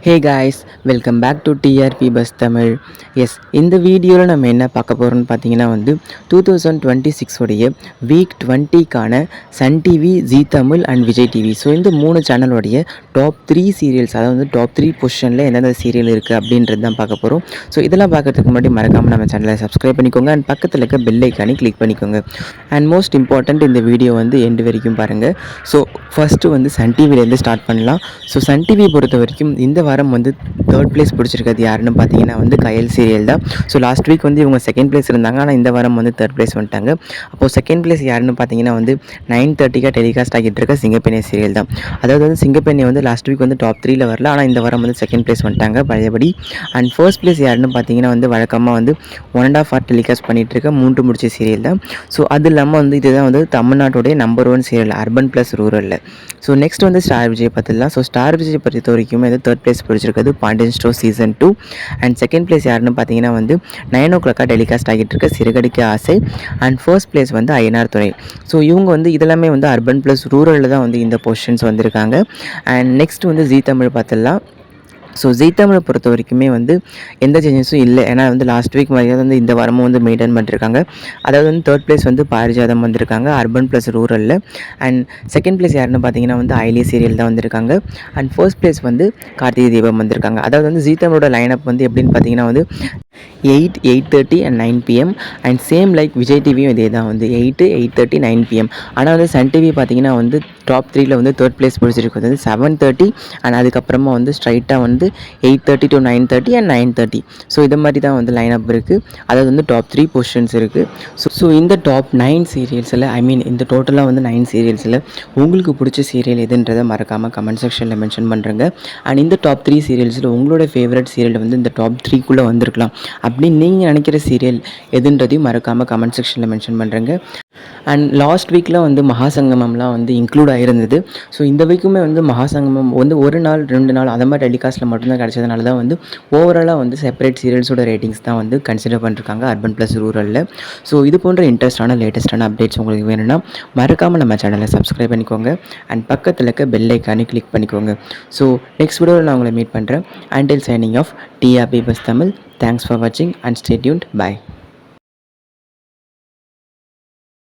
Hey guys, welcome back to TRP bus Tamil. Yes, இந்த வீடியோவில் நம்ம என்ன பார்க்க போகிறோம்னு பார்த்தீங்கன்னா 2026 உடைய வீக் 20க்கான Sun TV, Zee Tamil and Vijay TV. So இந்த 3 சேனலோடைய டாப் 3 சீரியல்ஸ், அதாவது டாப் 3 பொசிஷனில் எந்தெந்த சீரியல் இருக்குது அப்படின்றது தான் பார்க்க போகிறோம். ஸோ இதெல்லாம் பார்க்கறதுக்கு முன்னாடி மறக்காமல் நம்ம சேனலை சப்ஸ்கிரைப் பண்ணிக்கோங்க அண்ட் பக்கத்தில் இருக்க பெல் ஐக்கானே கிளிக் பண்ணிக்கோங்க. அண்ட் மோஸ்ட் இம்பார்ட்டண்ட், இந்த வீடியோ எண்டு வரைக்கும் பாருங்கள். ஸோ ஃபஸ்ட்டு சன் டிவிலேருந்து ஸ்டார்ட் பண்ணலாம். ஸோ சன் டிவி பொறுத்த வரைக்கும் இந்த வாரம் தேர்ட் பிளேஸ் பிடிச்சிருக்கிறது யாருன்னு பார்த்தீங்கன்னா கயல் சீரியல் தான். ஸோ லாஸ்ட் வீக் இவங்க செகண்ட் பிளேஸ் இருந்தாங்க, ஆனால் இந்த வாரம் தேர்ட் பிளேஸ் வந்துட்டாங்க. அப்போது செகண்ட் பிளேஸ் யாருன்னு பார்த்தீங்கன்னா 9:30 டெலிகாஸ்ட் ஆகிட்டு இருக்க சிங்கப்பெண்ணை சீரியல் தான். அதாவது சிங்கப்பெண்ணை லாஸ்ட் வீக் டாப் 3ல வரல, ஆனால் இந்த வாரம் செகண்ட் பிளேஸ் வந்துட்டாங்க பழையபடி. அண்ட் ஃபர்ஸ்ட் பிளேஸ் யாருன்னு பார்த்தீங்கன்னா வழக்கமாக 1.5 hour டெலிகாஸ்ட் பண்ணிகிட்டு இருக்க 3 முடிச்ச சீரியல் தான். ஸோ அது இல்லாமல் இதுதான் தமிழ்நாட்டுடைய நம்பர் 1 சீரியல் அர்பன் ப்ளஸ் ரூரலில். ஸோ நெக்ஸ்ட் ஸ்டார் விஜய் பார்த்துலாம். ஸோ ஸ்டார் விஜய் பொறுத்த வரைக்கும் தேர்ட் பிளேஸ் பிடிச்சிருக்கிறது Pandian store season 2. And second place யாருன்னு பார்த்தீங்கன்னா 9 o'clock டெலிகாஸ்ட் ஆகிட்டு இருக்க சிறுகடிக்க ஆசை. அண்ட் ஃபர்ஸ்ட் பிளேஸ் ஐயனார் துறை. ஸோ இவங்க இதெல்லாமே அர்பன் ப்ளஸ் ரூரலில் தான் இந்த பொசிஷன்ஸ் வந்திருக்காங்க. அண்ட் நெக்ஸ்ட் ஜீ தமிழ் பார்த்துடலாம். ஸோ ஜீ தமிழை பொறுத்த வரைக்குமே எந்த சேஞ்சஸும் இல்லை. ஏன்னா லாஸ்ட் வீக் மாதிரி இந்த வாரமும் மெயின்டைன் பண்ணிருக்காங்க. அதாவது தேர்ட் பிளேஸ் பாரிஜாதம் வந்திருக்காங்க அர்பன் ப்ளஸ் ரூரலில். அண்ட் செகண்ட் பிளேஸ் யாருன்னு பார்த்தீங்கன்னா ஐலிய சீரியல் தான் வந்திருக்காங்க. And first place Karthigai Deepam வந்திருக்காங்க. அதாவது ஜீ தமிழோட லைனப் எப்படின்னு பார்த்தீங்கன்னா 8, 8:30 and 9 PM. And same like Vijay டிவியும் இதே தான் 8, 8:30, 9 PM. ஆனால் சன் டிவி பார்த்தீங்கன்னா டாப் 3ல தேர்ட் பிளேஸ் பிடிச்சிருக்கு 7:30. அண்ட் அதுக்கப்புறமா ஸ்ட்ரைட்டாக 8:30 to 9:30 அண்ட் 9:30. ஸோ இது மாதிரி தான் லைனப் இருக்குது. அதாவது டாப் 3 பொசிஷன்ஸ் இருக்குது. ஸோ இந்த டாப் 9 சீரியல்ஸில் இந்த டோட்டலாக 9 சீரியல்ஸில் உங்களுக்கு பிடிச்ச சீரியல் எதுன்றதை மறக்காமல் கமெண்ட் செக்ஷனில் மென்ஷன் பண்ணுறேங்க. அண்ட் இந்த டாப் 3 சீரியல்ஸில் உங்களோட ஃபேவரட் சீரியல் இந்த டாப் 3க்குள்ளே வந்திருக்கலாம் அப்படின்னு நீங்கள் நினைக்கிற சீரியல் எதுன்றதையும் மறக்காமல் கமெண்ட் செக்ஷனில் மென்ஷன் பண்ணுறேங்க. அண்ட் லாஸ்ட் வீக்கில் மகாசங்கமம்லாம் இன்க்ளூட் ஆகிருந்தது. ஸோ இந்த வீக்குமே மகாசங்கமம் ஒரு நாள் 2 நாள் அதை மாதிரி டெலிகாஸ்ட்டில் மட்டும்தான் கிடச்சதுனால தான் ஓவராலாக செப்பரேட் சீரியல்ஸோட ரேட்டிங்ஸ் தான் கன்சிடர் பண்ணிருக்காங்க அர்பன் ப்ளஸ் ரூரலில். ஸோ இது போன்ற இன்ட்ரெஸ்டான லேட்டஸ்ட்டான அப்டேட்ஸ் உங்களுக்கு வேணும்னா மறக்காமல் நம்ம சேனலை சப்ஸ்கிரைப் பண்ணிக்கோங்க அண்ட் பக்கத்தில் இருக்க பெல் ஐக்கானே கிளிக் பண்ணிக்கோங்க. ஸோ நெக்ஸ்ட் வீடியோவில் நான் உங்களை மீட் பண்ணுறேன். Until signing off TRB bus Tamil. Thanks for watching and stay tuned. Bye.